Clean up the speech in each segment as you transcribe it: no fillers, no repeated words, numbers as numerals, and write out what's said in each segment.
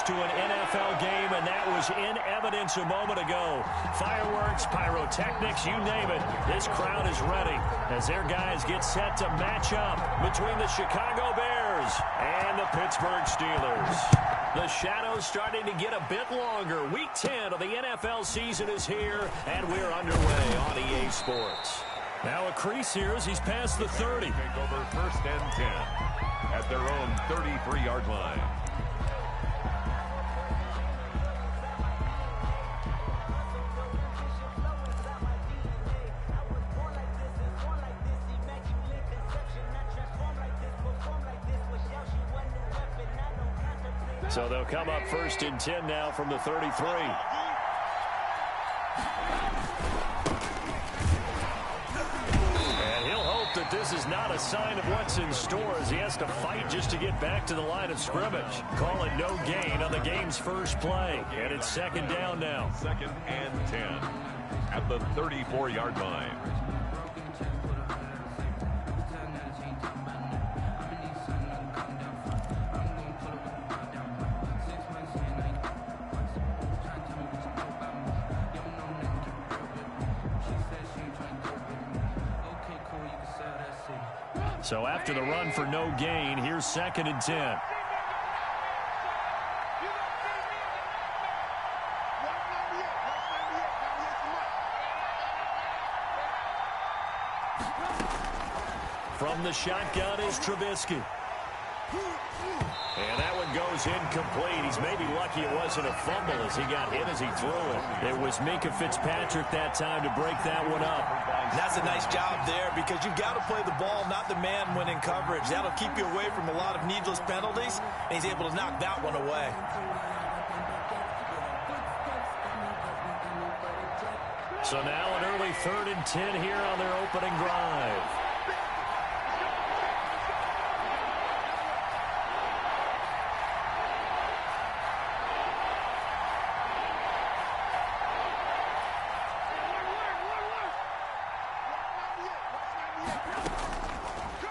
to an NFL game, and that was in evidence a moment ago. Fireworks, pyrotechnics, you name it. This crowd is ready as their guys get set to match up between the Chicago Bears and the Pittsburgh Steelers. The shadow's starting to get a bit longer. Week 10 of the NFL season is here, and we're underway on EA Sports. Now a crease here as he's past the 30. Take over 1st and 10 at their own 33-yard line. So they'll come up 1st and 10 now from the 33. That this is not a sign of what's in store as he has to fight just to get back to the line of scrimmage. Call it no gain on the game's first play. And it's 2nd down now. 2nd and 10 at the 34-yard line. So after the run for no gain, here's 2nd and 10. From the shotgun is Trubisky. And that one goes incomplete. He's maybe lucky it wasn't a fumble as he got hit as he threw it. It was Minkah Fitzpatrick that time to break that one up. That's a nice job there because you've got to play the ball, not the man when in coverage. That'll keep you away from a lot of needless penalties, and he's able to knock that one away. So now an early 3rd and 10 here on their opening drive.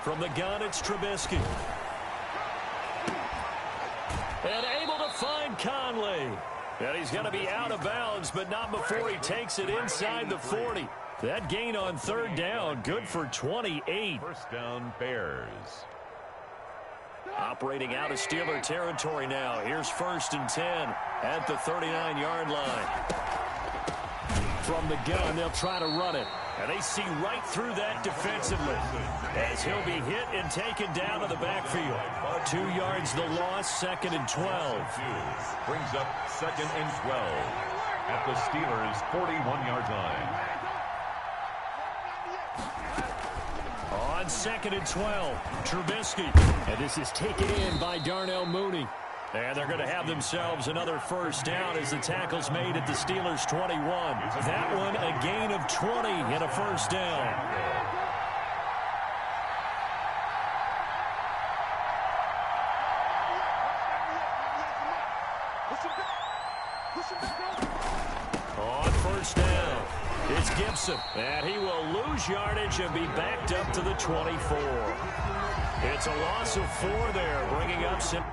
From the gun, it's Trubisky. And able to find Conley. And he's going to be out of bounds, but not before he takes it inside the 40. That gain on 3rd down, good for 28. 1st down, Bears. Operating out of Steeler territory now. Here's 1st and 10 at the 39-yard line. From the gun, they'll try to run it. And they see right through that defensively as he'll be hit and taken down to the backfield. 2 yards the loss, 2nd and 12. Brings up 2nd and 12 at the Steelers' 41-yard line. On 2nd and 12, Trubisky. And this is taken in by Darnell Mooney. And they're going to have themselves another 1st down as the tackle's made at the Steelers' 21. That one a gain of 20 and a 1st down. On 1st down, it's Gibson. And he will lose yardage and be backed up to the 24. It's a loss of 4 there, bringing up some...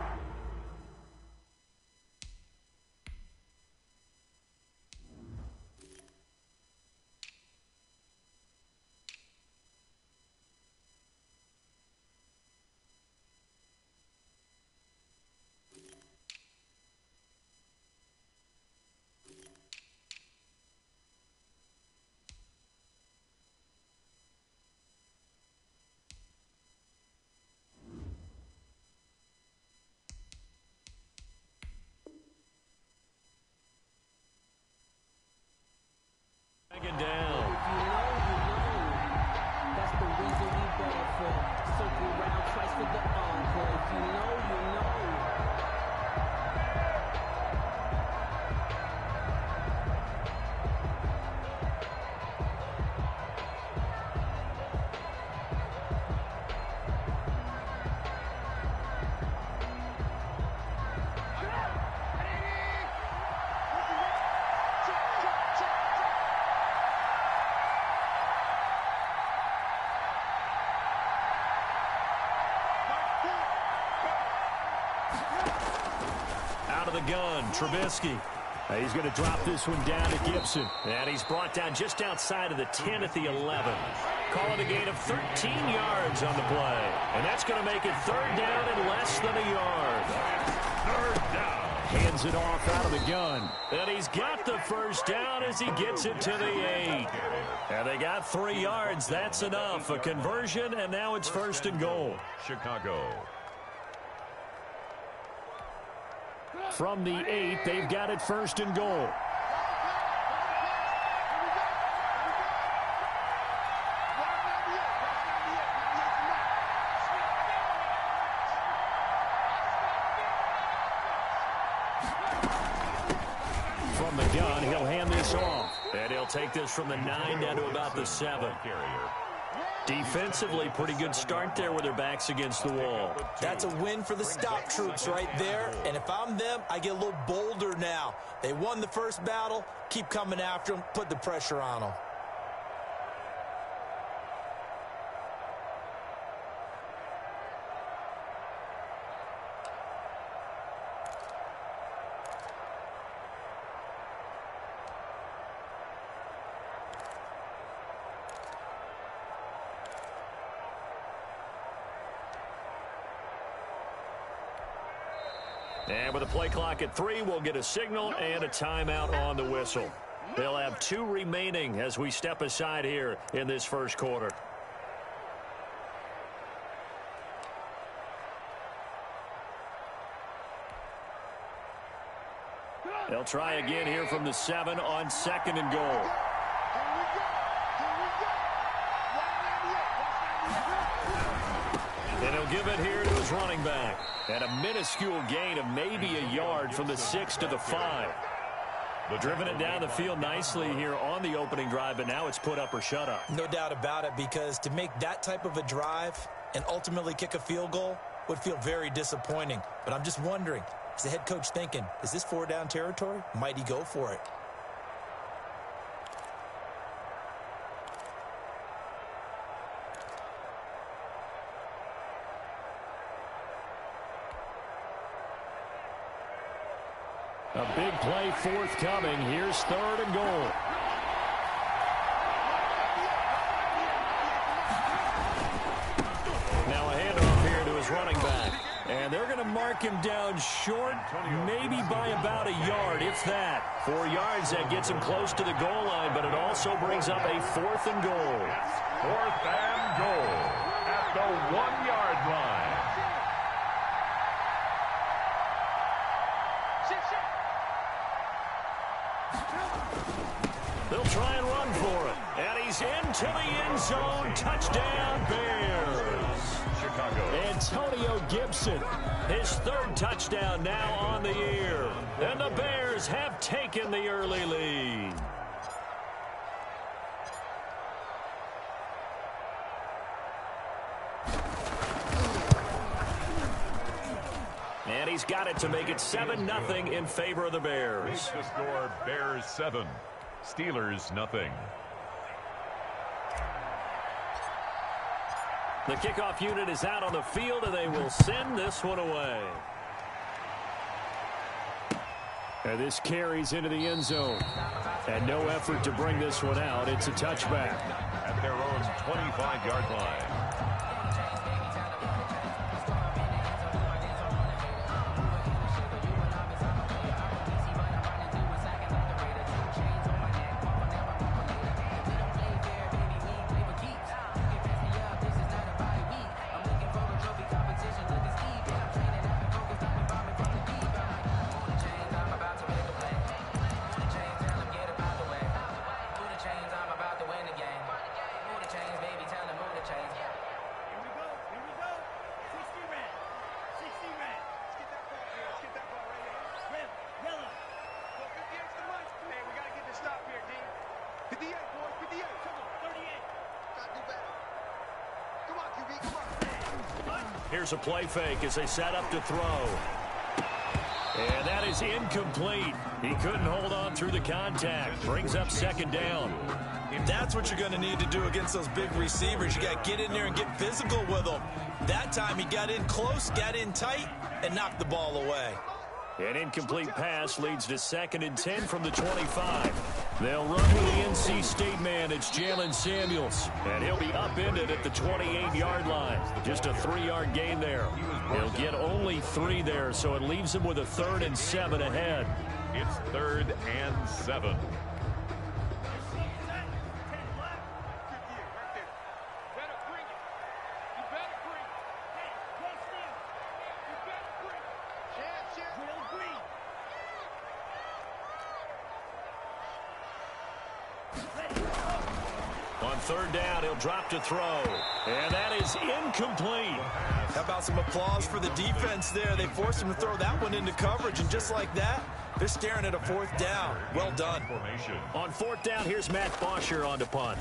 the gun. Trubisky. He's going to drop this one down to Gibson. And he's brought down just outside of the 10 at the 11. Call it a gain of 13 yards on the play. And that's going to make it third down and less than a yard. Third down. Hands it off out of the gun. And he's got the first down as he gets it to the 8. And they got 3 yards. That's enough. A conversion, and now it's first and goal. Chicago. From the 8, they've got it first and goal. From the gun, he'll hand this off. And he'll take this from the 9 down to about the 7. Defensively, pretty good start there with their backs against the wall. That's a win for the stop troops right there. And if I'm them, I get a little bolder now. They won the first battle. Keep coming after them. Put the pressure on them. And with a play clock at 3, we'll get a signal and a timeout on the whistle. They'll have 2 remaining as we step aside here in this first quarter. They'll try again here from the 7 on second and goal. And he'll give it here to his running back. And a minuscule gain of maybe a yard from the 6 to the 5. But driven it down the field nicely here on the opening drive, but now it's put up or shut up. No doubt about it, because to make that type of a drive and ultimately kick a field goal would feel very disappointing. But I'm just wondering, is the head coach thinking, is this 4-down territory? Might he go for it? A big play forthcoming. Here's third and goal. Now a handoff here to his running back. And they're going to mark him down short, maybe by about a yard, if that. 4 yards, that gets him close to the goal line, but it also brings up a 4th and goal. 4th and goal at the 1-yard line. They'll try and run for it. And he's into the end zone. Touchdown, Bears. Chicago. Antonio Gibson, his 3rd touchdown now on the year. And the Bears have taken the early lead. And he's got it to make it 7-0 in favor of the Bears. The score, Bears 7, Steelers 0. The kickoff unit is out on the field, and they will send this one away. And this carries into the end zone. And no effort to bring this one out. It's a touchback. At their own 25-yard line. Here's a play fake as they set up to throw. And that is incomplete. He couldn't hold on through the contact. Brings up second down. That's what you're going to need to do against those big receivers. You got to get in there and get physical with them. That time he got in close, got in tight, and knocked the ball away. An incomplete pass leads to 2nd and 10 from the 25. They'll run with the NC State man. It's Jalen Samuels. And he'll be upended at the 28-yard line. Just a 3-yard gain there. He'll get only 3 there, so it leaves him with a 3rd and 7 ahead. It's 3rd and 7. On 3rd down, he'll drop to throw. And that is incomplete. How about some applause for the defense there? They forced him to throw that one into coverage, and just like that, they're staring at a 4th down. Well done. On 4th down, here's Matt Bosher on to punt.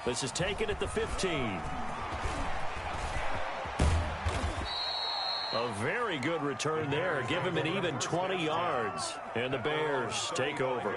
This is taken at the 15. A very good return there. Give him an even 20 yards. And the Bears take over.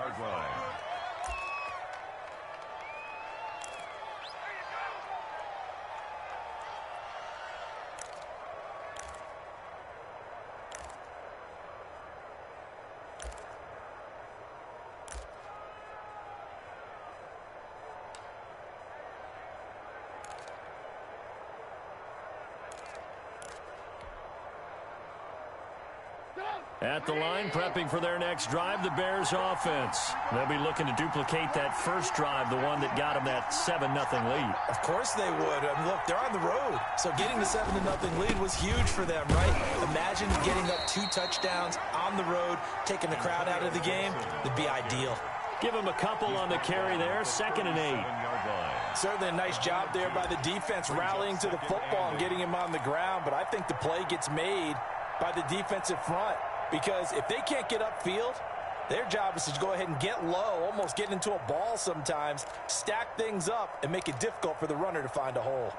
At the line, prepping for their next drive, the Bears offense. They'll be looking to duplicate that first drive, the one that got them that 7-0 lead. Of course they would. I mean, look, they're on the road, so getting the 7-0 lead was huge for them, right? Imagine getting up 2 touchdowns on the road, taking the crowd out of the game. It'd be ideal. Give them a couple on the carry there, 2nd and 8. Certainly a nice job there by the defense rallying to the football and getting him on the ground, but I think the play gets made by the defensive front. Because if they can't get upfield, their job is to go ahead and get low, almost get into a ball sometimes, stack things up, and make it difficult for the runner to find a hole.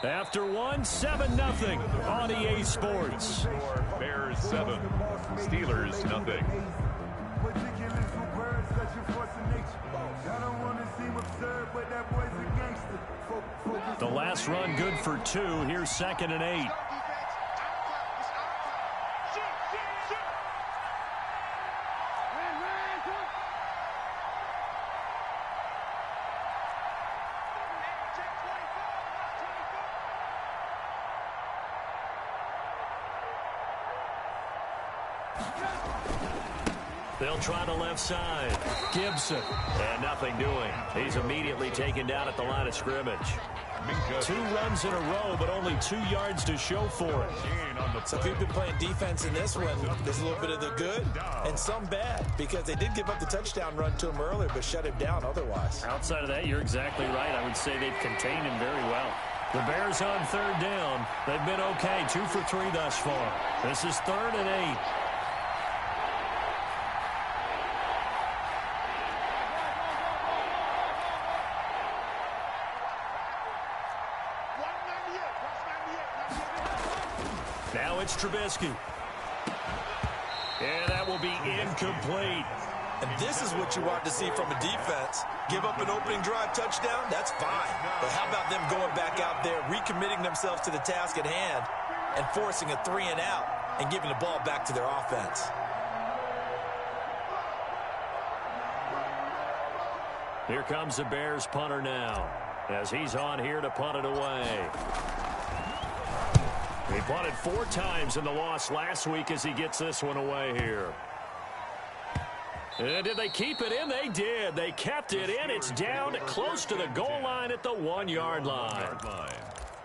After 7-0 on EA Sports. Bears 7, Steelers nothing. The last run good for 2. Here's 2nd and 8. They'll try the left side. Gibson. And nothing doing. He's immediately taken down at the line of scrimmage. 2 runs in a row, but only 2 yards to show for it. So if you've been playing defense in this one, there's a little bit of the good and some bad, because they did give up the touchdown run to him earlier, but shut him down otherwise. Outside of that, you're exactly right. I would say they've contained him very well. The Bears on 3rd down. They've been okay. 2 for 3 thus far. This is 3rd and 8. Now it's Trubisky. And that will be incomplete. And this is what you want to see from a defense. Give up an opening drive touchdown, that's fine. But how about them going back out there, recommitting themselves to the task at hand, and forcing a 3 and out, and giving the ball back to their offense. Here comes the Bears punter now, as he's on here to punt it away. He punted 4 times in the loss last week as he gets this one away here. And did they keep it in? They did. They kept it in. It's down close to the goal line at the 1-yard line.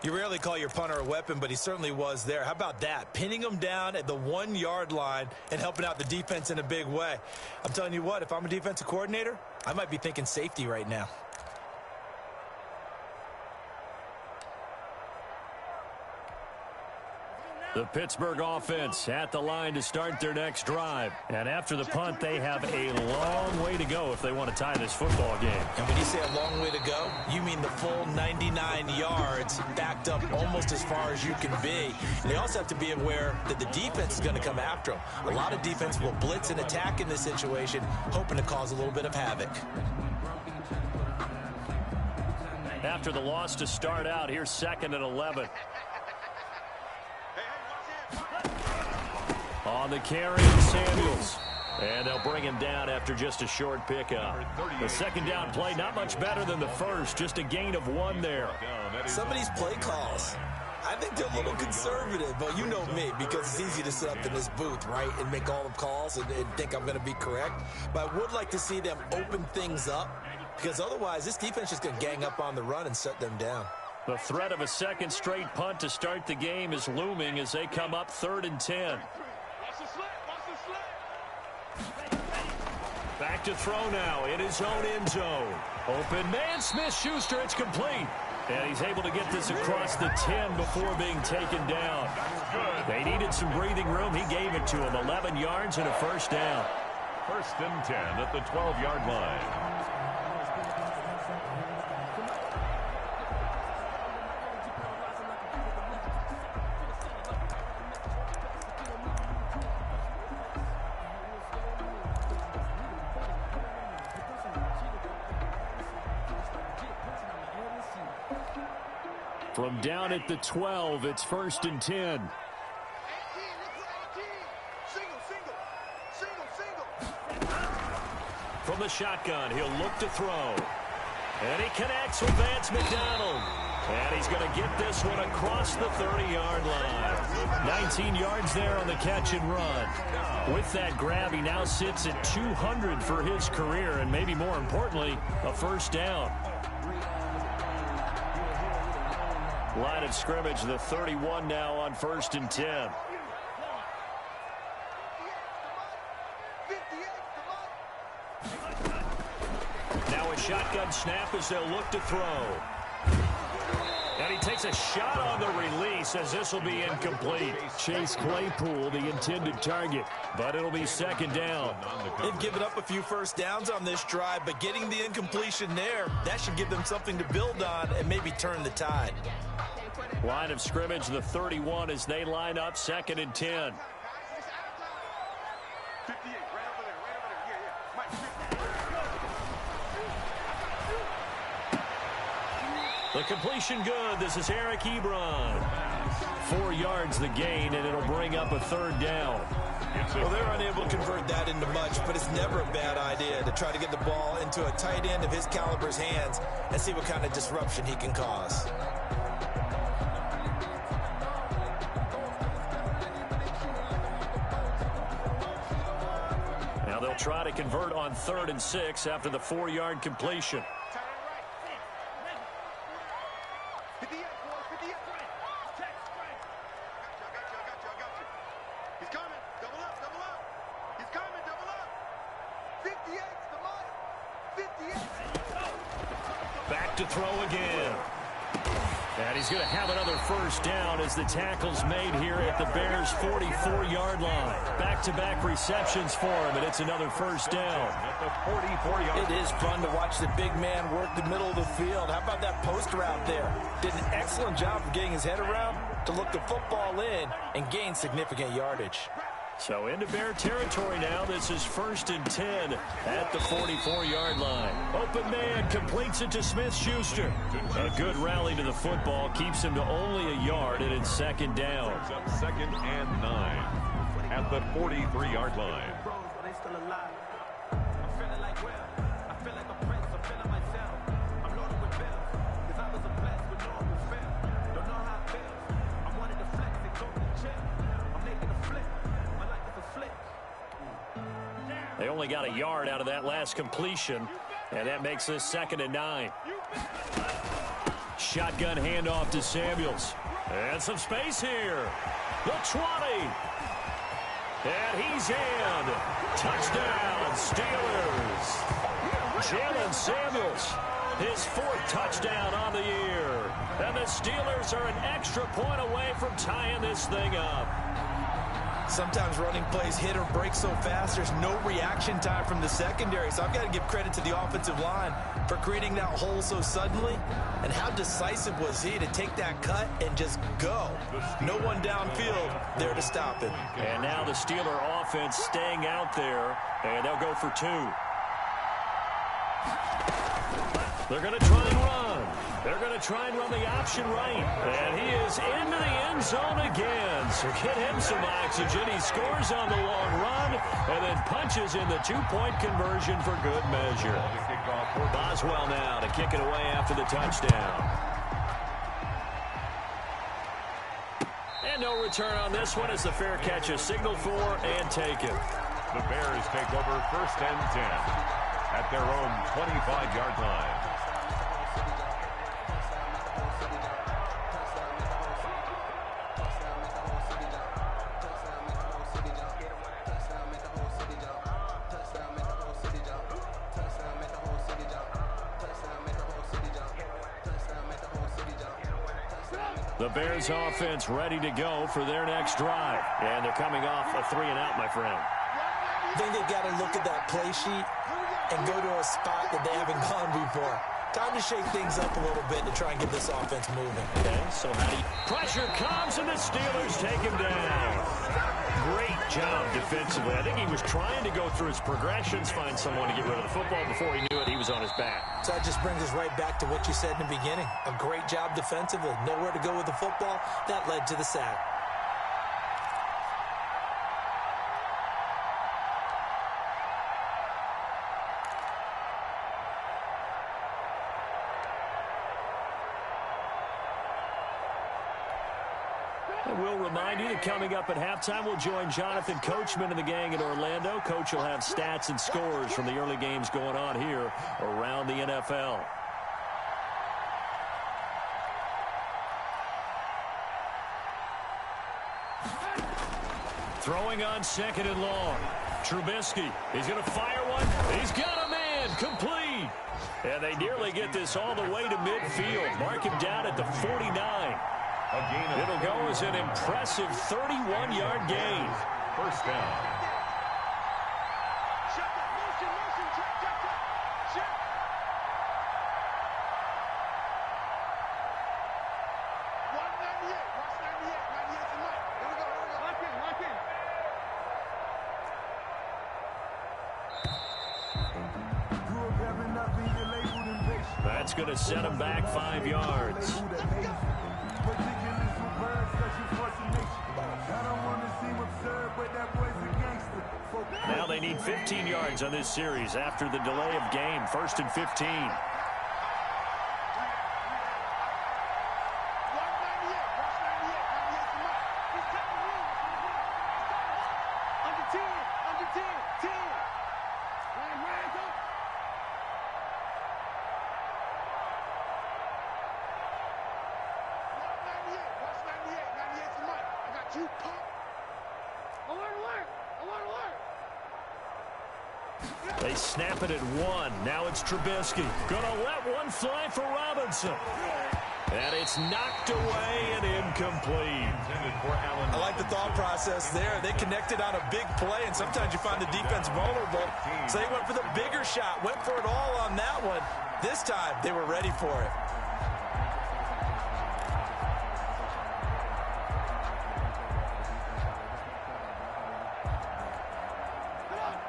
You rarely call your punter a weapon, but he certainly was there. How about that? Pinning him down at the 1-yard line and helping out the defense in a big way. I'm telling you what, if I'm a defensive coordinator, I might be thinking safety right now. The Pittsburgh offense at the line to start their next drive. And after the punt, they have a long way to go if they want to tie this football game. And when you say a long way to go, you mean the full 99 yards backed up almost as far as you can be. And they also have to be aware that the defense is going to come after them. A lot of defense will blitz and attack in this situation, hoping to cause a little bit of havoc. After the loss to start out, here's 2nd and 11. On the carry, Samuels. And they'll bring him down after just a short pickup. The second down play, not much better than the first. Just a gain of 1 there. Some of these play calls, I think they're a little conservative. But you know me, because it's easy to sit up in this booth, right, and make all the calls and think I'm going to be correct. But I would like to see them open things up, because otherwise this defense is going to gang up on the run and shut them down. The threat of a second straight punt to start the game is looming as they come up 3rd and 10. Back to throw now in his own end zone. Open man, Smith-Schuster, it's complete. And he's able to get this across the 10 before being taken down. They needed some breathing room. He gave it to him. 11 yards and a first down. 1st and 10 at the 12-yard line. From down at the 12, it's 1st and 10. From the shotgun, he'll look to throw. And he connects with Vance McDonald. And he's going to get this one across the 30-yard line. 19 yards there on the catch and run. With that grab, he now sits at 200 for his career, and maybe more importantly, a first down. Line of scrimmage, the 31 now on 1st and 10. Now a shotgun snap as they'll look to throw. And he takes a shot on the release as this will be incomplete. Chase Claypool, the intended target, but it'll be 2nd down. They've given up a few first downs on this drive, but getting the incompletion there, that should give them something to build on and maybe turn the tide. Line of scrimmage, the 31 as they line up 2nd and 10. The completion good. This is Eric Ebron. 4 yards the gain, and it'll bring up a 3rd down. Well, they're unable to convert that into much, but it's never a bad idea to try to get the ball into a tight end of his caliber's hands and see what kind of disruption he can cause. Now they'll try to convert on 3rd and 6 after the 4-yard completion. Back to throw again. And he's going to have another first down as the tackle's made here at the Bears' 44-yard line. Back-to-back receptions for him, and it's another first down. At the 44-yard line. It is fun to watch the big man work the middle of the field. How about that post route there? Did an excellent job of getting his head around to look the football in and gain significant yardage. So into Bear territory now. This is 1st and 10 at the 44-yard line. Open man completes it to Smith-Schuster. A good rally to the football keeps him to only a yard, and it's 2nd down. 2nd and 9 at the 43-yard line. They only got a yard out of that last completion, and that makes this 2nd and 9. Shotgun handoff to Samuels. And some space here. The 20. And he's in. Touchdown, Steelers. Jalen Samuels his 4th touchdown on the year. And the Steelers are an extra point away from tying this thing up. Sometimes running plays hit or break so fast, there's no reaction time from the secondary. So I've got to give credit to the offensive line for creating that hole so suddenly. And how decisive was he to take that cut and just go? No one downfield there to stop him. And now the Steeler offense staying out there, and they'll go for 2. They're going to try and run. They're going to try and run the option right. And he is into the end zone again. So get him some oxygen. He scores on the long run and then punches in the 2-point conversion for good measure. Boswell now to kick it away after the touchdown. And no return on this one as the fair catch is signaled for and taken. The Bears take over 1st and 10 at their own 25-yard line. The Bears offense ready to go for their next drive. And they're coming off a 3-and-out, my friend. I think they've got to look at that play sheet and go to a spot that they haven't gone before. Time to shake things up a little bit to try and get this offense moving. Okay, so how do you... Pressure comes, and the Steelers take him down. Great job defensively. I think he was trying to go through his progressions, find someone to get rid of the football. Before he knew it, he was on his back. So that just brings us right back to what you said in the beginning. A great job defensively. Nowhere to go with the football. That led to the sack. We'll remind you that coming up at halftime, we'll join Jonathan Coachman and the gang in Orlando. Coach will have stats and scores from the early games going on here around the NFL. Throwing on 2nd and long. Trubisky, he's going to fire one. He's got a man, complete. And they nearly get this all the way to midfield. Mark him down at the 49. It'll go as an impressive 31-yard gain. 1st down. That's going to set him back 5 yards. Now they need 15 yards on this series after the delay of game. 1st and 15. They snap it at 1. Now it's Trubisky. Gonna let one fly for Robinson. And it's knocked away and incomplete. I like the thought process there. They connected on a big play, and sometimes you find the defense vulnerable. So they went for the bigger shot, went for it all on that one. This time, they were ready for it.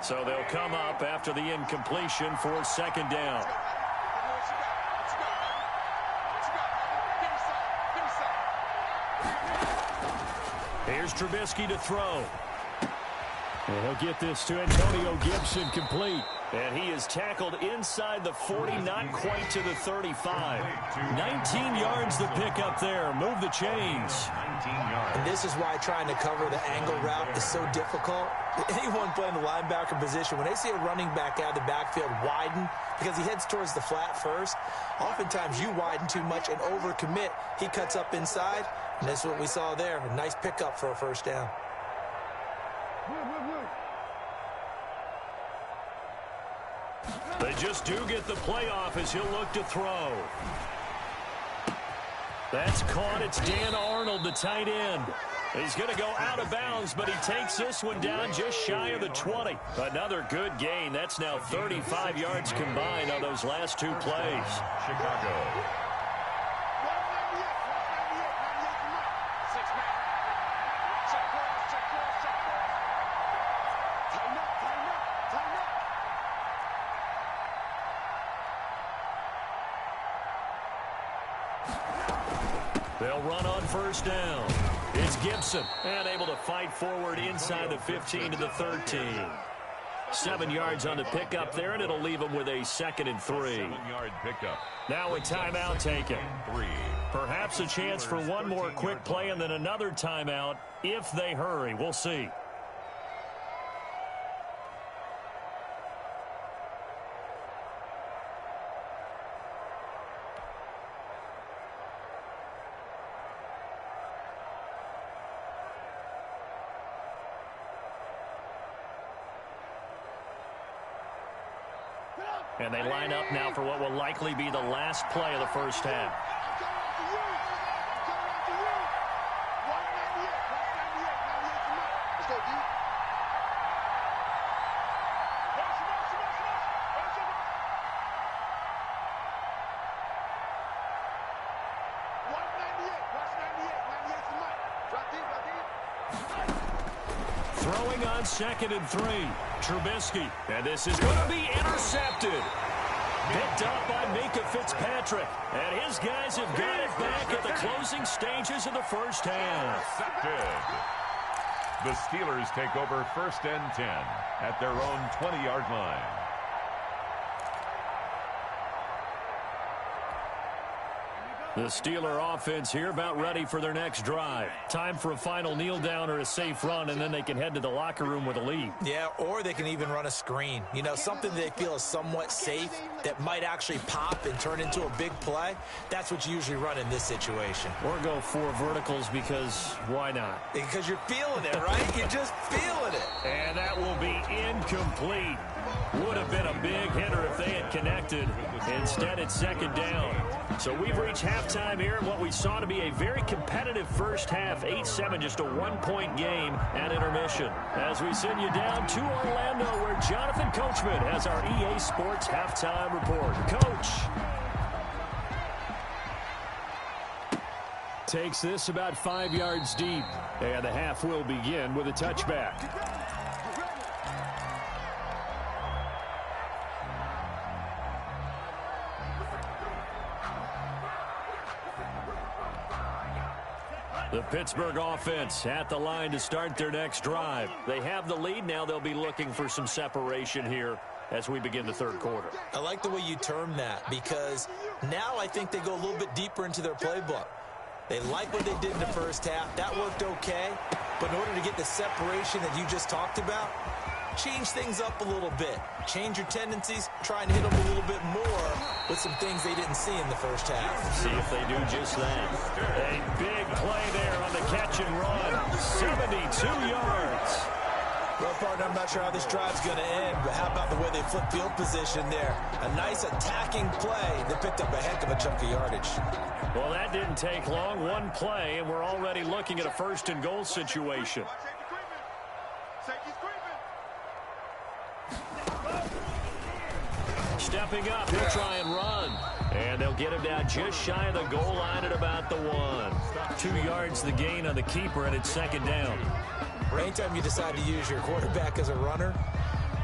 So they'll come up after the incompletion for 2nd down. Here's Trubisky to throw. And he'll get this to Antonio Gibson, complete. And he is tackled inside the 40, not quite to the 35. 19 yards the pick up there. Move the chains. And this is why trying to cover the angle route is so difficult. Anyone playing the linebacker position, when they see a running back out of the backfield widen because he heads towards the flat first, oftentimes you widen too much and overcommit. He cuts up inside, and that's what we saw there. A nice pickup for a 1st down. They just do get the playoff as he'll look to throw. That's caught. It's Dan Arnold, the tight end. He's going to go out of bounds, but he takes this one down just shy of the 20. Another good gain. That's now 35 yards combined on those last two plays. Chicago. They'll run on first down. It's Gibson, and able to fight forward inside the 15 to the 13. 7 yards on the pickup there, and it'll leave them with a 2nd and 3. 7-yard pickup. Now a timeout taken. Perhaps a chance for one more quick play and then another timeout if they hurry. We'll see. And they line up now for what will likely be the last play of the first half. Throwing on 2nd and 3. Trubisky. And this is going to be intercepted. Picked up by Minka Fitzpatrick. And his guys have got it back at the closing stages of the first half. Intercepted. The Steelers take over 1st and 10 at their own 20-yard line. The Steeler offense here about ready for their next drive. Time for a final kneel down or a safe run, and then they can head to the locker room with a lead. Yeah, or they can even run a screen. You know, something they feel is somewhat safe that might actually pop and turn into a big play. That's what you usually run in this situation. Or go 4 verticals because why not? Because you're feeling it, right? You're just feeling it. And that will be incomplete. Would have been a big hitter if they had connected. Instead, it's 2nd down. So we've reached halftime here in what we saw to be a very competitive first half. 8-7, just a 1-point game at intermission. As we send you down to Orlando, where Jonathan Coachman has our EA Sports halftime report. Coach. Takes this about 5 yards deep. And the half will begin with a touchback. The Pittsburgh offense at the line to start their next drive. They have the lead. Now they'll be looking for some separation here as we begin the third quarter. I like the way you term that because now I think they go a little bit deeper into their playbook. They like what they did in the first half. That worked okay. But in order to get the separation that you just talked about, change things up a little bit. Change your tendencies. Try and hit them a little bit more with some things they didn't see in the first half. See if they do just that. A big play there on the catch and run. 72 yards. Well, partner, I'm not sure how this drive's going to end, but how about the way they flip field position there? A nice attacking play that picked up a heck of a chunk of yardage. Well, that didn't take long. One play, and we're already looking at a 1st and goal situation. Stepping up, he'll try and run. And they'll get him down just shy of the goal line at about the 1. 2 yards the gain on the keeper, and it's 2nd down. Anytime you decide to use your quarterback as a runner,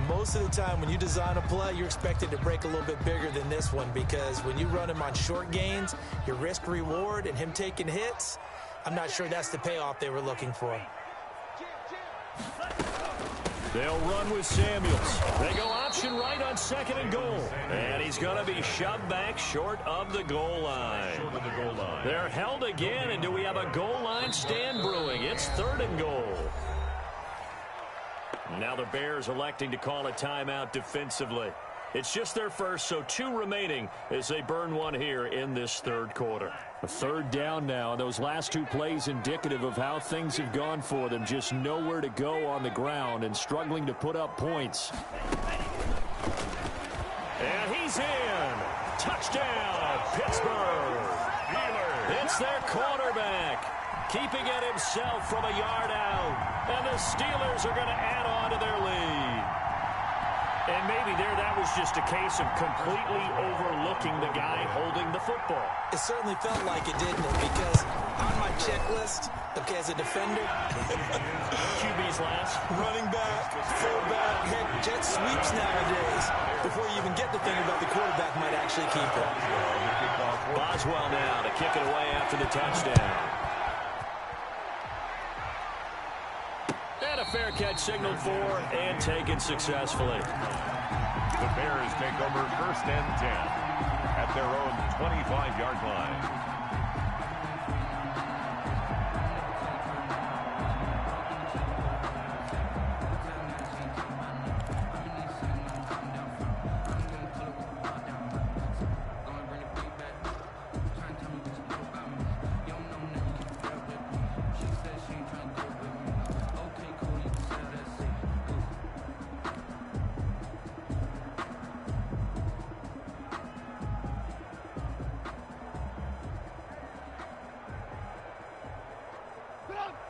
most of the time when you design a play, you're expected to break a little bit bigger than this one because when you run him on short gains, your risk-reward and him taking hits, I'm not sure that's the payoff they were looking for. They'll run with Samuels. They go option right on 2nd and goal. And he's going to be shoved back short of the goal line. They're held again, and do we have a goal line stand brewing? It's 3rd and goal. Now the Bears electing to call a timeout defensively. It's just their first, so 2 remaining as they burn one here in this third quarter. A 3rd down now, and those last 2 plays indicative of how things have gone for them. Just nowhere to go on the ground and struggling to put up points. And he's in. Touchdown, Pittsburgh. It's their quarterback, keeping it himself from a yard out. And the Steelers are going to add on to their lead. And maybe that was just a case of completely overlooking the guy holding the football. It certainly felt like it, didn't it? Because on my checklist, okay, as a defender, QB's last. running back, fullback, heck, jet sweeps nowadays. Before you even get to thinking about the quarterback might actually keep it. Boswell now to kick it away after the touchdown. And a fair catch signaled for and taken successfully. The Bears take over 1st and 10 at their own 25-yard line.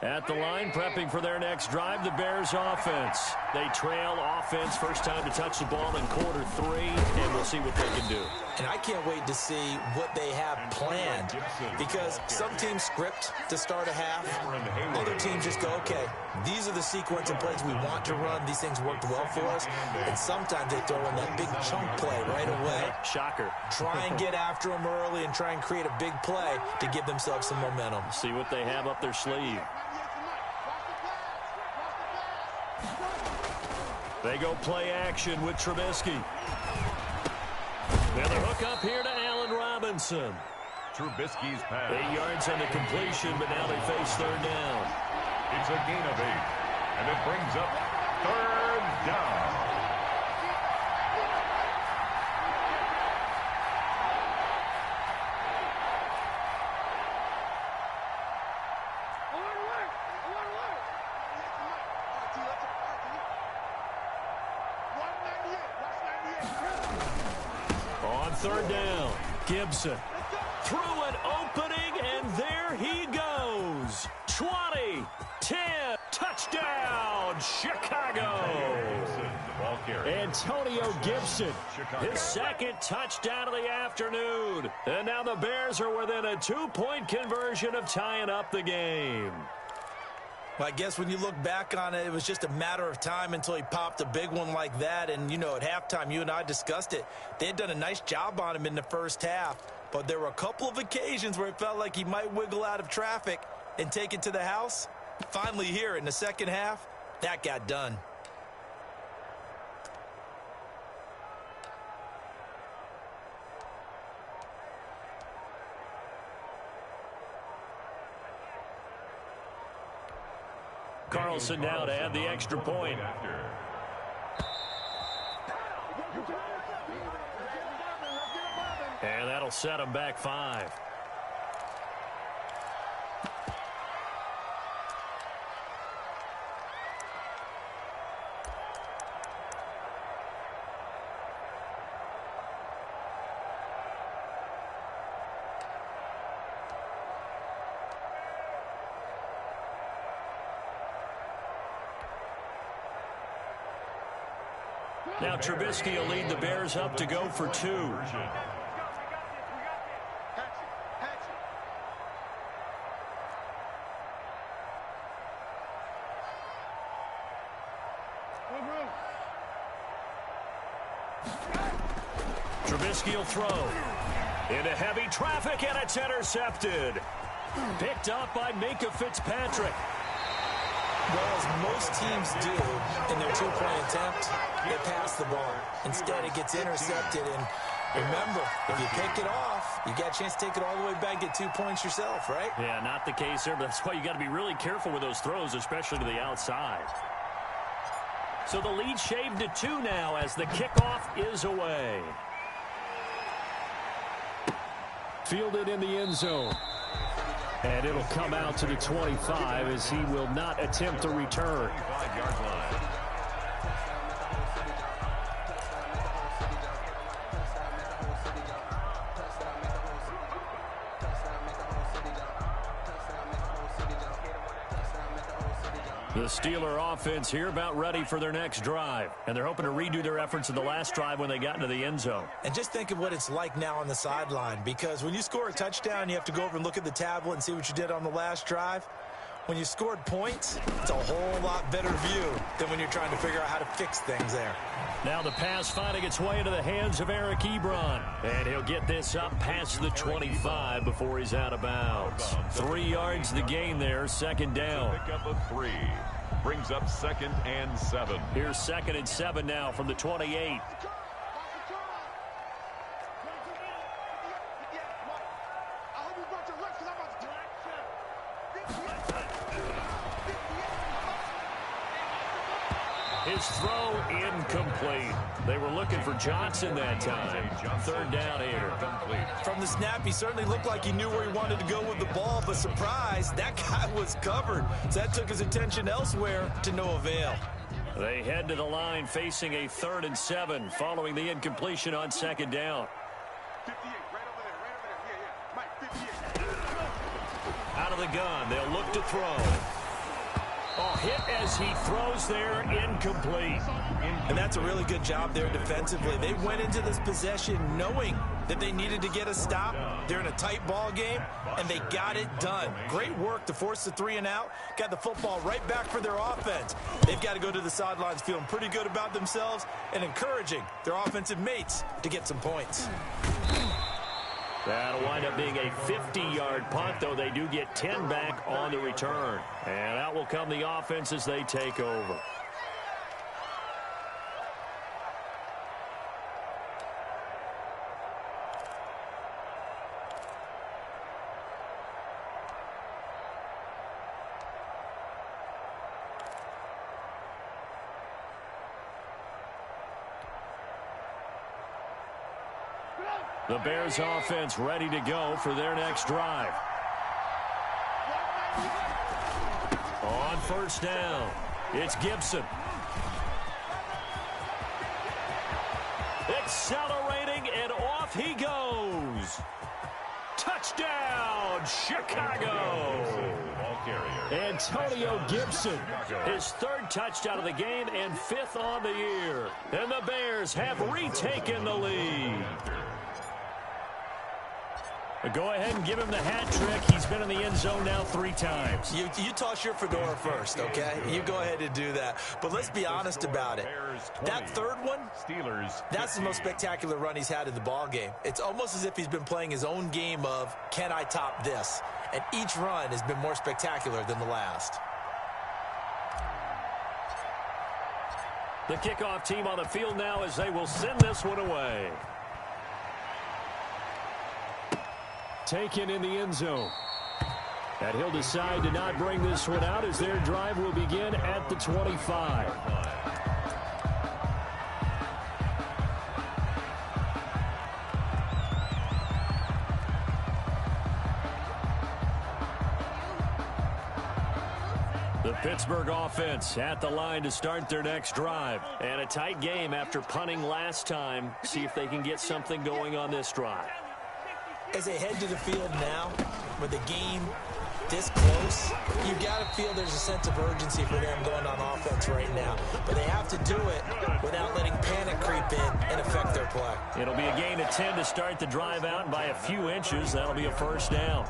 At the line, prepping for their next drive, the Bears offense. They trail offense, first time to touch the ball in quarter 3, and we'll see what they can do. And I can't wait to see what they have planned, because some teams script to start a half. Other teams just go, okay, these are the sequence of plays we want to run. These things worked well for us. And sometimes they throw in that big chunk play right away. Shocker. Try and get after them early and try and create a big play to give themselves some momentum. See what they have up their sleeve. They go play action with Trubisky. And the hook up here to Allen Robinson. Trubisky's pass. 8 yards on the completion, but now they face third down. It's a gain of 8, and it brings up 3rd down. Third down, Gibson through an opening, and there he goes. 20, 10, touchdown, Chicago. Antonio Gibson, his second touchdown of the afternoon. And now the Bears are within a 2-point conversion of tying up the game. Well, I guess when you look back on it, it was just a matter of time until he popped a big one like that. And, you know, at halftime, you and I discussed it. They had done a nice job on him in the first half. But there were a couple of occasions where it felt like he might wiggle out of traffic and take it to the house. Finally here in the second half, that got done. Carlson now to add the extra point. And that'll set him back 5. Now Trubisky will lead the Bears up to go for 2. Trubisky will throw into heavy traffic, and it's intercepted. Picked up by Minka Fitzpatrick. Well, as most teams do in their 2-point attempt, they pass the ball. Instead, it gets intercepted. And remember, if you pick it off, you got a chance to take it all the way back, get 2 points yourself, right? Yeah, not the case there, but that's why you got to be really careful with those throws, especially to the outside. So the lead shaved to 2 now as the kickoff is away. Fielded in the end zone. And it'll come out to the 25 as he will not attempt a return. 25-yard line. The Steeler offense here about ready for their next drive. And they're hoping to redo their efforts in the last drive when they got into the end zone. And just think of what it's like now on the sideline, because when you score a touchdown, you have to go over and look at the tablet and see what you did on the last drive. When you scored points, it's a whole lot better view than when you're trying to figure out how to fix things there. Now the pass finding its way into the hands of Eric Ebron. And he'll get this up past the 25 before he's out of bounds. 3 yards the gain there, second down. Pick up a 3. Brings up 2nd and 7. Here's 2nd and 7 now from the 28. His throw incomplete. They were looking for Johnson that time. 3rd down here. From the snap, he certainly looked like he knew where he wanted to go with the ball, but surprise, that guy was covered. So that took his attention elsewhere to no avail. They head to the line facing a 3rd and 7 following the incompletion on 2nd down. 58, right over there. Mike, 58. Out of the gun, they'll look to throw. Oh, hit as he throws there, incomplete. And that's a really good job there defensively. They went into this possession knowing that they needed to get a stop. They're in a tight ball game, and they got it done. Great work to force the 3 and out. Got the football right back for their offense. They've got to go to the sidelines feeling pretty good about themselves and encouraging their offensive mates to get some points. That'll wind up being a 50-yard punt, though they do get 10 back on the return. And out will come the offense as they take over. The Bears offense ready to go for their next drive. On 1st down, it's Gibson. Accelerating, and off he goes. Touchdown, Chicago. Antonio Gibson, his 3rd touchdown of the game and 5th on the year. And the Bears have retaken the lead. Go ahead and give him the hat trick. He's been in the end zone now 3 times. You toss your fedora first, okay? You go ahead and do that. But let's be honest about it. That 3rd one, that's the most spectacular run he's had in the ball game. It's almost as if he's been playing his own game of, can I top this? And each run has been more spectacular than the last. The kickoff team on the field now as they will send this one away. Taken in the end zone. And he'll decide to not bring this one out as their drive will begin at the 25. The Pittsburgh offense at the line to start their next drive. And a tight game after punting last time. See if they can get something going on this drive. As they head to the field now, with the game this close, you got to feel there's a sense of urgency for them going on offense right now. But they have to do it without letting panic creep in and affect their play. It'll be a gain of 10 to start the drive out by a few inches. That'll be a 1st down.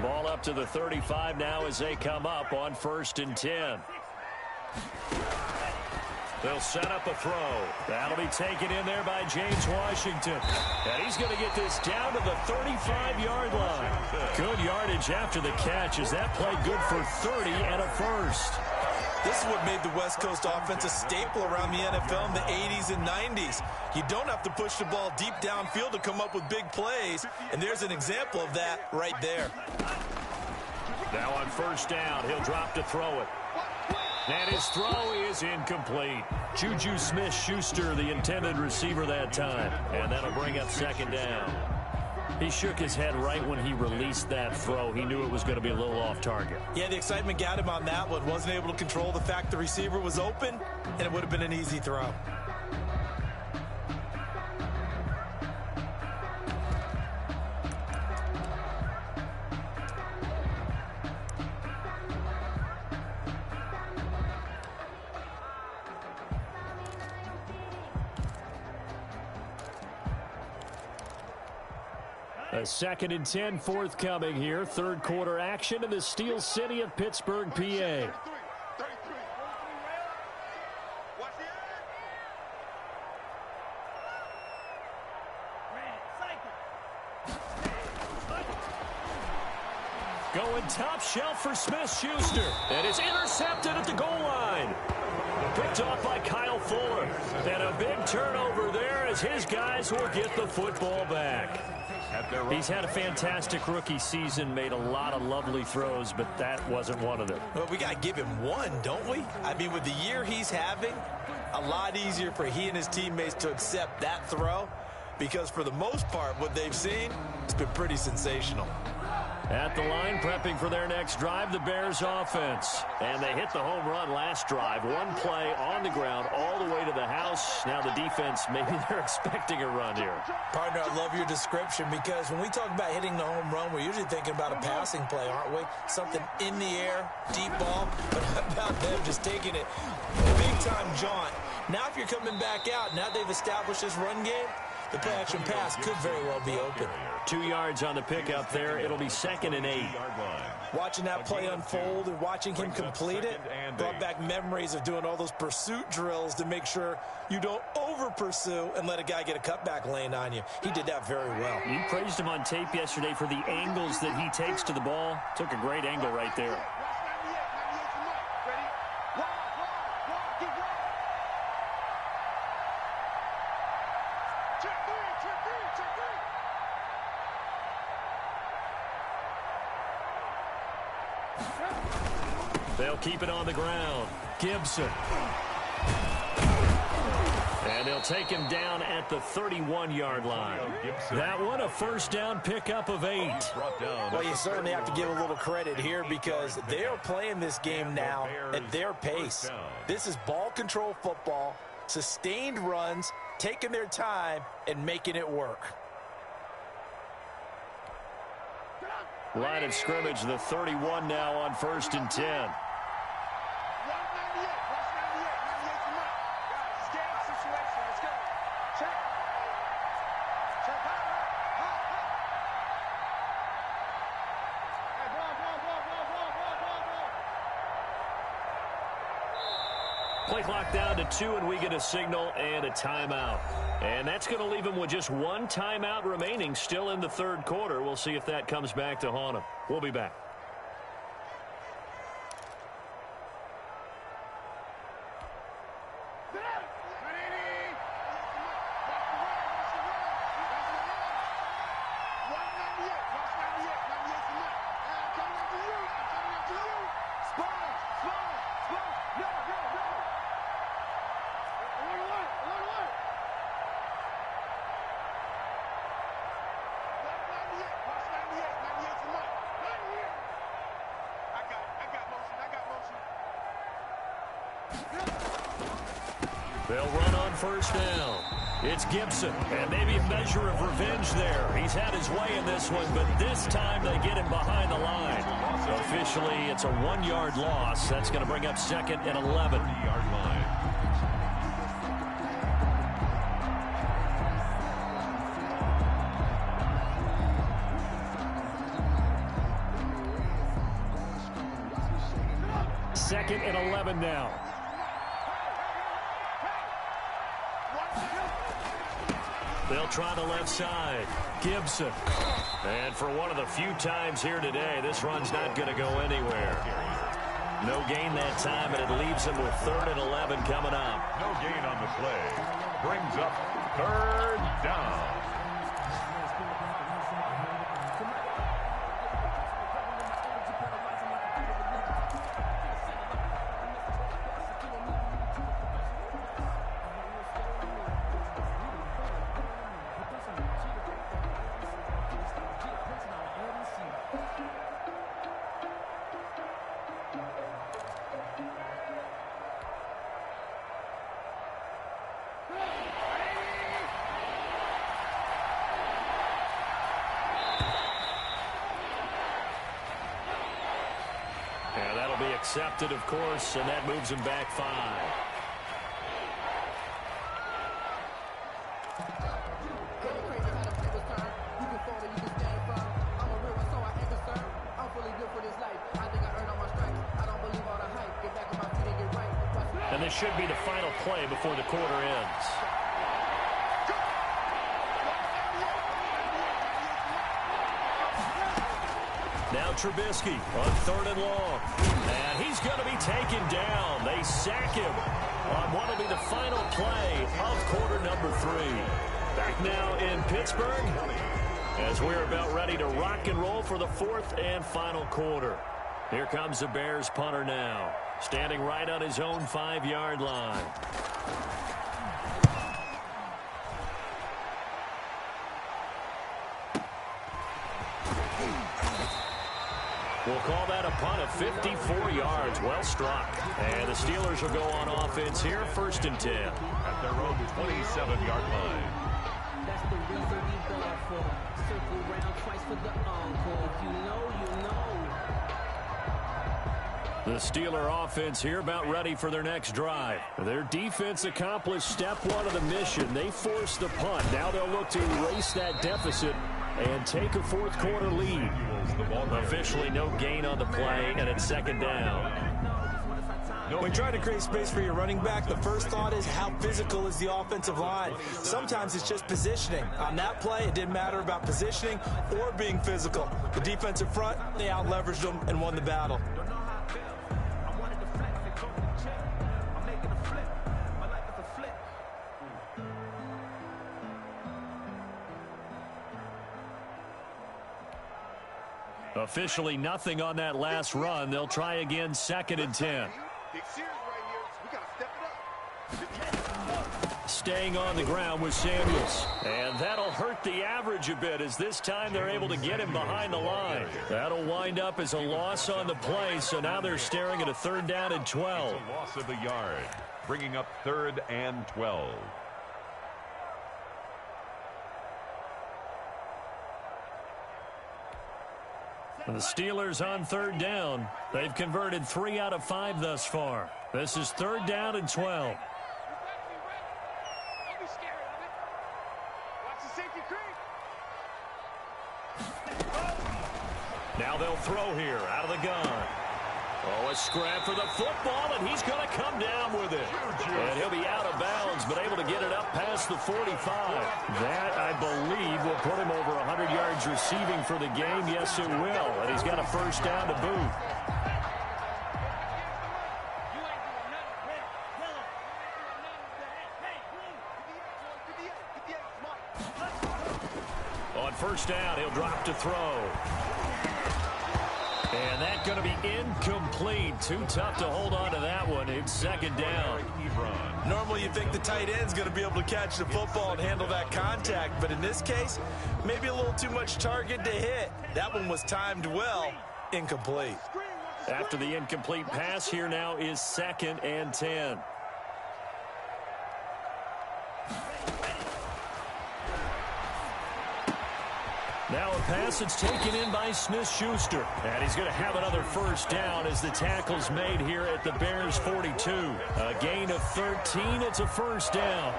Ball up to the 35 now as they come up on 1st and 10. They'll set up a throw. That'll be taken in there by James Washington. And he's going to get this down to the 35-yard line. Good yardage after the catch as that play good for 30 and a 1st. This is what made the West Coast offense a staple around the NFL in the 80s and 90s. You don't have to push the ball deep downfield to come up with big plays, and there's an example of that right there. Now on 1st down, he'll drop to throw it. And his throw is incomplete. Juju Smith-Schuster, the intended receiver that time. And that'll bring up 2nd down. He shook his head right when he released that throw. He knew it was going to be a little off target. Yeah, the excitement got him on that one. Wasn't able to control the fact the receiver was open, and it would have been an easy throw. A 2nd and 10 forthcoming here. Third quarter action in the Steel City of Pittsburgh, PA. 33. Watch it. Going top shelf for Smith-Schuster. And it's intercepted at the goal line. Picked off by Kyle Fuller. And a big turnover there as his guys will get the football back. He's had a fantastic rookie season, made a lot of lovely throws, but that wasn't one of them. Well, we got to give him one, don't we? I mean, with the year he's having, a lot easier for he and his teammates to accept that throw because for the most part, what they've seen, it's been pretty sensational. At the line, prepping for their next drive, the Bears offense. And they hit the home run last drive. One play on the ground all the way to the house. Now the defense, maybe they're expecting a run here. Partner, I love your description because when we talk about hitting the home run, we're usually thinking about a passing play, aren't we? Something in the air, deep ball. But how about them just taking it big-time jaunt? Now if you're coming back out, now they've established this run game, the play-action pass could very well be open. 2 yards on the pickup there. It'll be 2nd and 8. Watching that play unfold and watching him complete it brought back memories of doing all those pursuit drills to make sure you don't over-pursue and let a guy get a cutback lane on you. He did that very well. You praised him on tape yesterday for the angles that he takes to the ball. Took a great angle right there. They'll keep it on the ground. Gibson. And they'll take him down at the 31-yard line. That one a first down pickup of 8. Well, you certainly have to give a little credit here because they are playing this game now at their pace. This is ball control football, sustained runs, taking their time, and making it work. Line of scrimmage, the 31 now on 1st and 10. Play clock down to 2, and we get a signal and a timeout. And that's going to leave him with just one timeout remaining still in the third quarter. We'll see if that comes back to haunt him. We'll be back. They'll run on first down. It's Gibson, and maybe a measure of revenge there. He's had his way in this one, but this time they get him behind the line. Officially, it's a 1-yard loss. That's going to bring up 2nd and 11. Yard line. Second and 11 now. They'll try the left side. Gibson. And for one of the few times here today, this run's not going to go anywhere. No gain that time, and it leaves him with 3rd and 11 coming up. No gain on the play. Brings up 3rd down. And that'll be accepted, of course, and that moves him back 5. this should be the final play before the quarter ends. Now Trubisky on 3rd and long. And he's going to be taken down. They sack him on what will be the final play of quarter number 3. Back now in Pittsburgh as we're about ready to rock and roll for the 4th and final quarter. Here comes the Bears punter now, standing right on his own 5-yard line. We'll call that a punt of 54 yards. Well struck. And the Steelers will go on offense here, 1st and 10. At their own 27-yard line. That's the reason we ball for. Circle round twice for the encore. If you know, you know. The Steeler offense here about ready for their next drive. Their defense accomplished step 1 of the mission. They forced the punt. Now they'll look to erase that deficit and take a 4th quarter lead. Officially no gain on the play, and it's 2nd down. When trying to create space for your running back, the first thought is how physical is the offensive line. Sometimes it's just positioning. On that play, it didn't matter about positioning or being physical. The defensive front, they out-leveraged them and won the battle. Officially nothing on that last run. They'll try again, 2nd and 10. Staying on the ground with Samuels. And that'll hurt the average a bit as this time they're able to get him behind the line. That'll wind up as a loss on the play, so now they're staring at a 3rd down and 12. It's a loss of a yard, bringing up 3rd and 12. The Steelers on 3rd down. They've converted 3 out of 5 thus far. This is 3rd down and 12. Now they'll throw here out of the gun. Oh, a scrap for the football, and he's going to come down with it. And he'll be out of bounds, but able to get it up past the 45. That, I believe, will put him over 100 yards receiving for the game. Yes, it will. And he's got a 1st down to boot. On 1st down, he'll drop to throw. And that's going to be incomplete. Too tough to hold on to that one. It's 2nd down. Normally you think the tight end's going to be able to catch the football and handle that contact, but in this case, maybe a little too much target to hit. That one was timed well. Incomplete. After the incomplete pass, here now is 2nd and 10. Now a pass that's taken in by Smith-Schuster. And he's going to have another 1st down as the tackle's made here at the Bears 42. A gain of 13. It's a 1st down.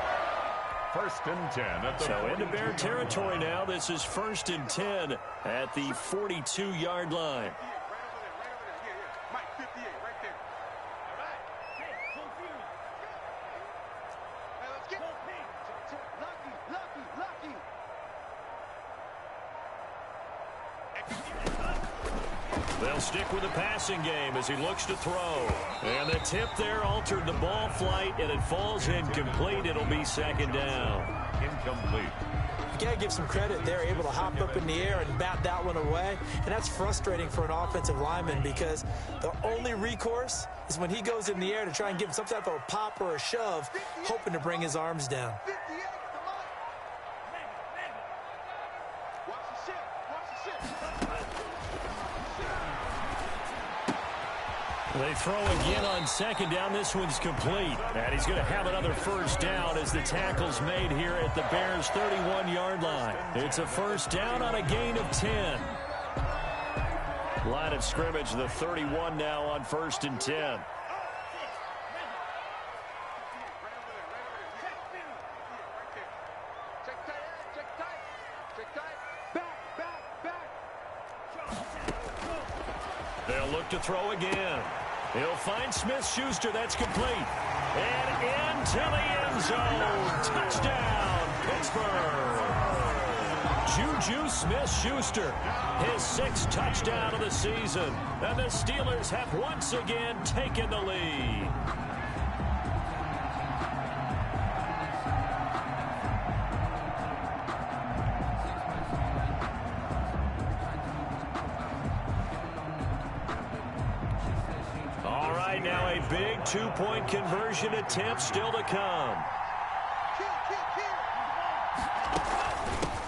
1st and 10 at the So into Bear territory now. This is 1st and 10 at the 42-yard line. They'll stick with the passing game as he looks to throw. And the tip there altered the ball flight, and it falls incomplete. It'll be 2nd down. Incomplete. You got to give some credit. They're able to hop up in the air and bat that one away. And that's frustrating for an offensive lineman because the only recourse is when he goes in the air to try and give some type of a pop or a shove, hoping to bring his arms down. They throw again on 2nd down. This one's complete. And he's going to have another 1st down as the tackle's made here at the Bears' 31-yard line. It's a 1st down on a gain of 10. Line of scrimmage, the 31 now on 1st and 10. They'll look to throw again. He'll find Smith-Schuster. That's complete. And into the end zone. Touchdown, Pittsburgh. Juju Smith-Schuster, his 6th touchdown of the season. And the Steelers have once again taken the lead. All right, now a big 2-point conversion attempt still to come.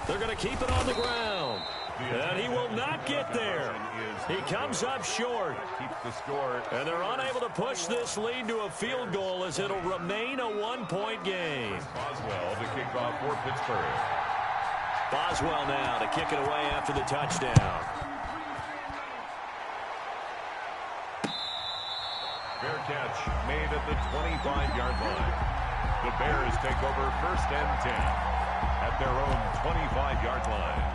They're going to keep it on the ground. And he will not get there. He comes up short. And they're unable to push this lead to a field goal as it'll remain a 1-point game. Boswell to kick off for Pittsburgh. Boswell now to kick it away after the touchdown. Fair catch made at the 25-yard line. The Bears take over 1st and 10 at their own 25-yard line.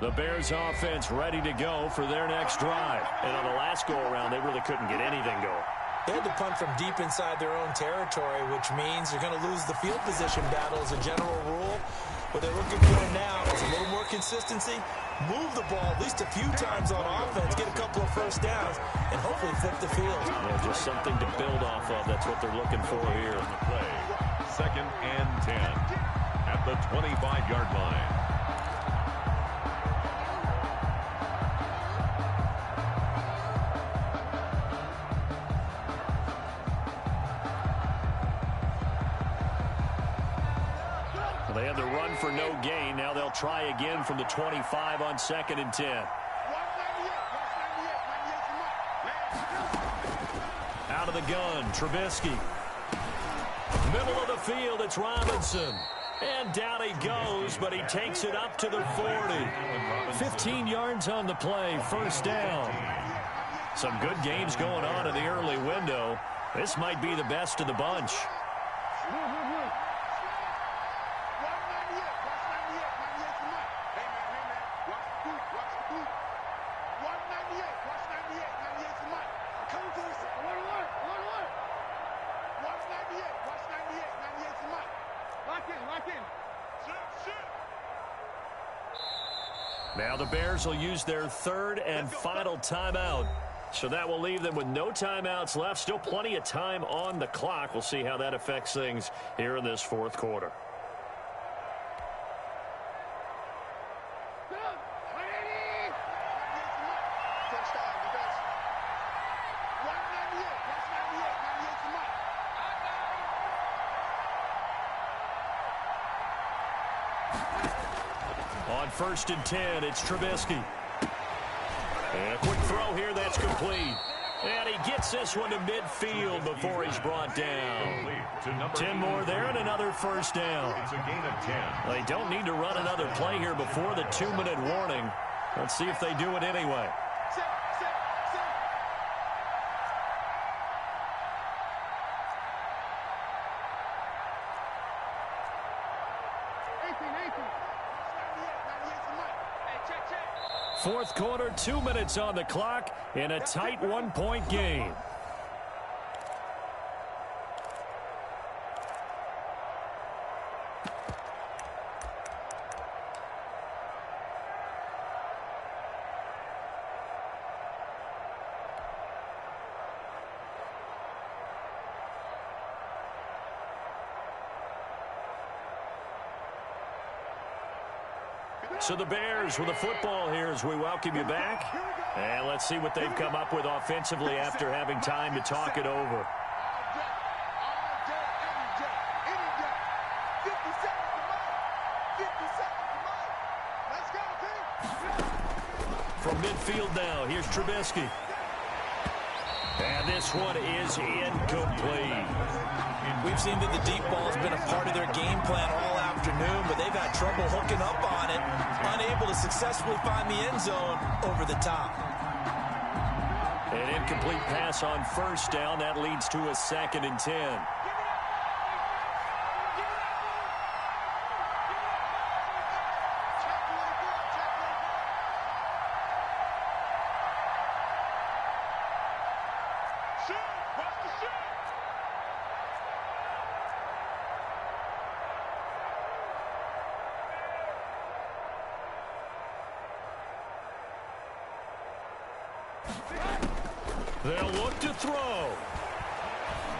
The Bears offense ready to go for their next drive. And on the last go-around, they really couldn't get anything going. They had to punt from deep inside their own territory, which means they're going to lose the field position battle as a general rule. What they're looking for now is a little more consistency, move the ball at least a few times on offense, get a couple of first downs, and hopefully flip the field. Yeah, just something to build off of. That's what they're looking for here. The play, 2nd and 10 at the 25-yard line. They had the run for no gain. Now they'll try again from the 25 on 2nd and 10. Out of the gun, Trubisky. Middle of the field, it's Robinson. And down he goes, but he takes it up to the 40. 15 yards on the play, 1st down. Some good games going on in the early window. This might be the best of the bunch. Now the Bears will use their 3rd and final timeout. So that will leave them with no timeouts left. Still plenty of time on the clock. We'll see how that affects things here in this 4th quarter. On 1st and 10, it's Trubisky. And a quick throw here, that's complete. And he gets this one to midfield before he's brought down. 10 more there and another 1st down. It's a gain of 10. They don't need to run another play here before the 2-minute warning. Let's see if they do it anyway. Fourth quarter, 2 minutes on the clock in a tight 1-point game. So the Bears with the football here as we welcome you back. And let's see what they've come up with offensively after having time to talk it over. From midfield now, here's Trubisky. And this one is incomplete. We've seen that the deep ball's been a part of their game plan all afternoon, but they've had trouble hooking up on it, unable to successfully find the end zone over the top. An incomplete pass on first down. That leads to a 2nd and 10. They'll look to throw.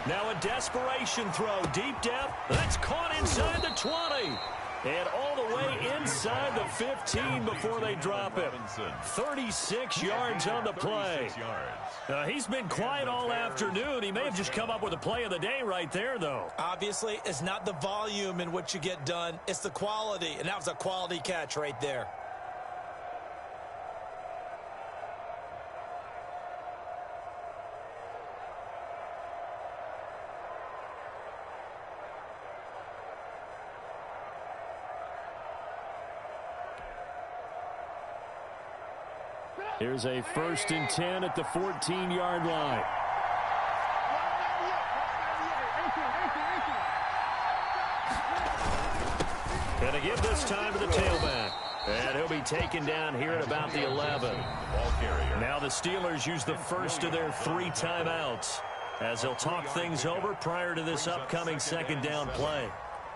Now a desperation throw. Deep depth. That's caught inside the 20. And all the way inside the 15 before they drop it. 36 yards on the play. He's been quiet all afternoon. He may have just come up with a play of the day right there, though. Obviously, it's not the volume in which you get done. It's the quality. And that was a quality catch right there. Here's a 1st and 10 at the 14-yard line. Gonna give this time to the tailback. And he'll be taken down here at about the 11. Now the Steelers use the first of their 3 timeouts as they'll talk things over prior to this upcoming 2nd down play.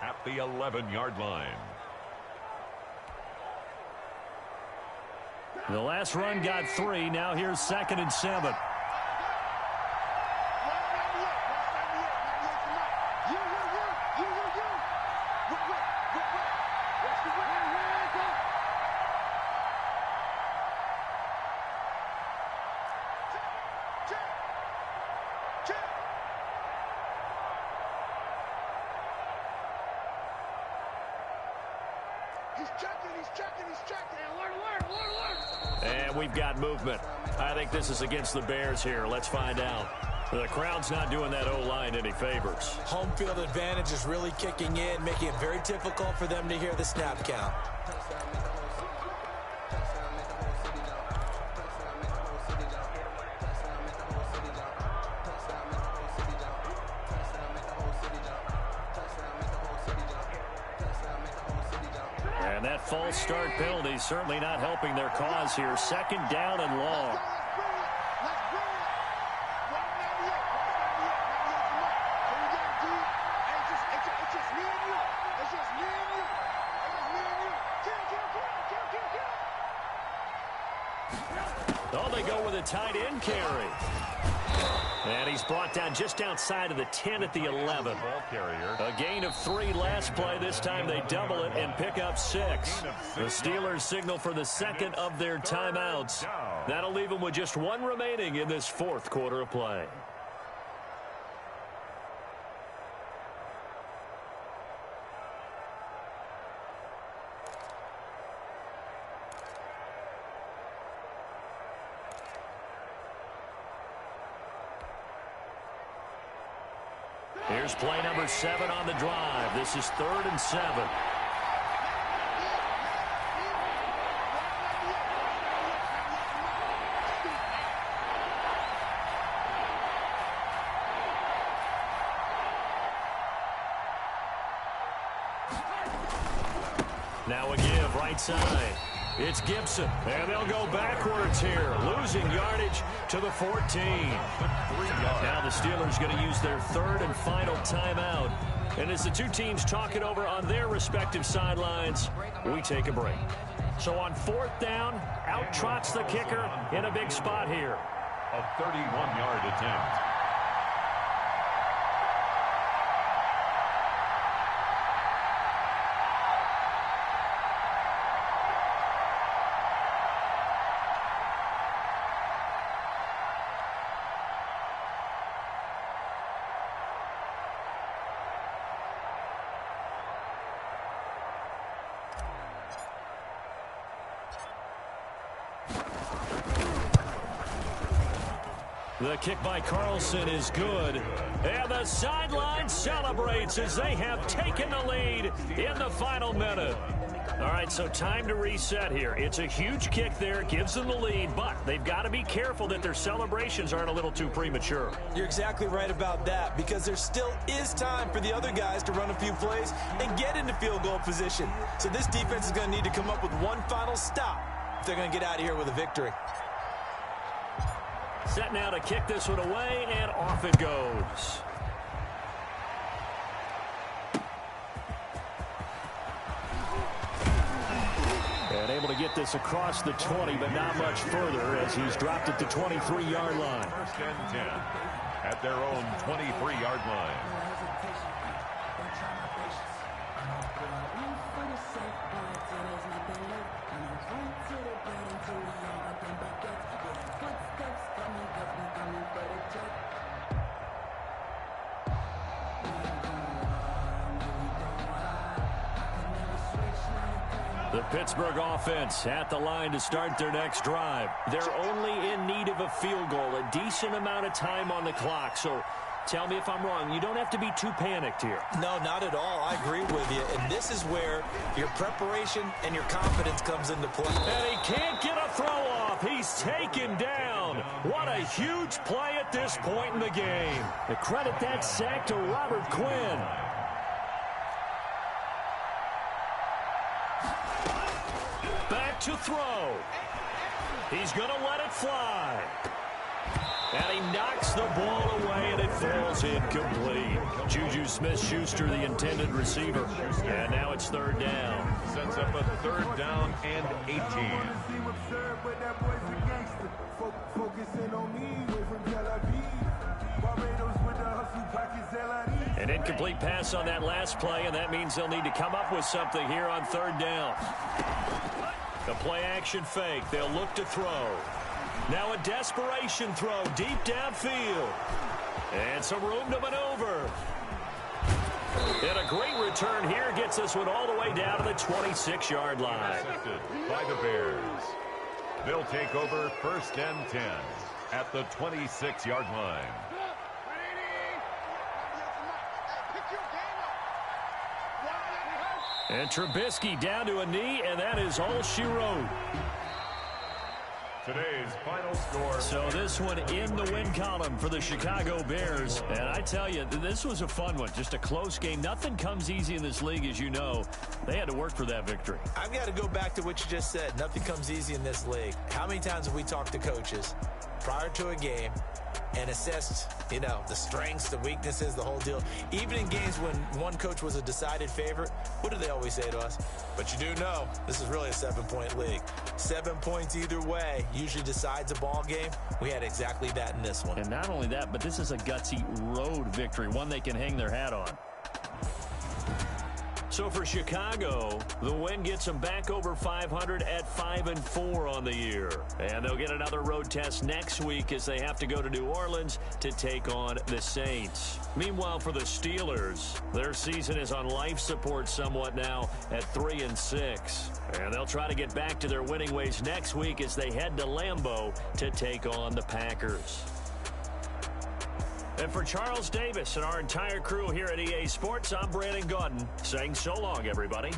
At the 11-yard line. The last run got 3. Now here's 2nd and 7. And we've got movement. I think this is against the Bears here. Let's find out. The crowd's not doing that O-line any favors. Home field advantage is really kicking in, making it very difficult for them to hear the snap count. And that false start penalty certainly not helping their cause here. 2nd down and long. Oh, they go with a tight end carry. And he's brought down just outside of the 10 at the 11. A gain of 3 last play. This time they double it and pick up 6. The Steelers signal for the 2nd of their timeouts. That'll leave them with just 1 remaining in this 4th quarter of play. Here's play number 7 on the drive. This is 3rd and 7. Now a give right side. It's Gibson, and they'll go backwards here, losing yardage to the 14. Now the Steelers going to use their 3rd and final timeout. And as the 2 teams talk it over on their respective sidelines, we take a break. So on 4th down, out trots the kicker in a big spot here. A 31-yard attempt. The kick by Carlson is good. And the sideline celebrates as they have taken the lead in the final minute. All right, right, so time to reset here. It's a huge kick there, gives them the lead, but they've got to be careful that their celebrations aren't a little too premature. You're exactly right about that, because there still is time for the other guys to run a few plays and get into field goal position. So this defense is going to need to come up with one final stop if they're going to get out of here with a victory. Set now to kick this one away, and off it goes. And able to get this across the 20, but not much further as he's dropped it to 23-yard line. First and 10 at their own 23-yard line. The Pittsburgh offense at the line to start their next drive. They're only in need of a field goal, a decent amount of time on the clock. So tell me if I'm wrong. You don't have to be too panicked here. No, not at all. I agree with you. And this is where your preparation and your confidence comes into play. And he can't get a throw off. He's taken down. What a huge play at this point in the game. To credit that sack to Robert Quinn. Back to throw. He's going to let it fly. And he knocks the ball away, and it falls incomplete. Juju Smith-Schuster, the intended receiver. And now it's third down. Sets up a third down and 18. An incomplete pass on that last play, and that means they'll need to come up with something here on third down. The play-action fake. They'll look to throw. Now a desperation throw deep downfield. And some room to maneuver. And a great return here gets this one all the way down to the 26-yard line. Intercepted by the Bears. They'll take over first and 10 at the 26-yard line. And Trubisky down to a knee, and that is all she wrote. Today's final score. So this one in the win column for the Chicago Bears. And I tell you, this was a fun one. Just a close game. Nothing comes easy in this league, as you know. They had to work for that victory. I've got to go back to what you just said. Nothing comes easy in this league. How many times have we talked to coaches prior to a game and assessed, the strengths, the weaknesses, the whole deal? Even in games when one coach was a decided favorite, what do they always say to us? But you do know, this is really a 7-point league. 7 points either way usually decides a ball game. We had exactly that in this one. And not only that, but this is a gutsy road victory, one they can hang their hat on. So for Chicago, the win gets them back over 500 at 5-4 on the year. And they'll get another road test next week as they have to go to New Orleans to take on the Saints. Meanwhile, for the Steelers, their season is on life support somewhat now at 3-6. And they'll try to get back to their winning ways next week as they head to Lambeau to take on the Packers. And for Charles Davis and our entire crew here at EA Sports, I'm Brandon Gaudin saying so long, everybody.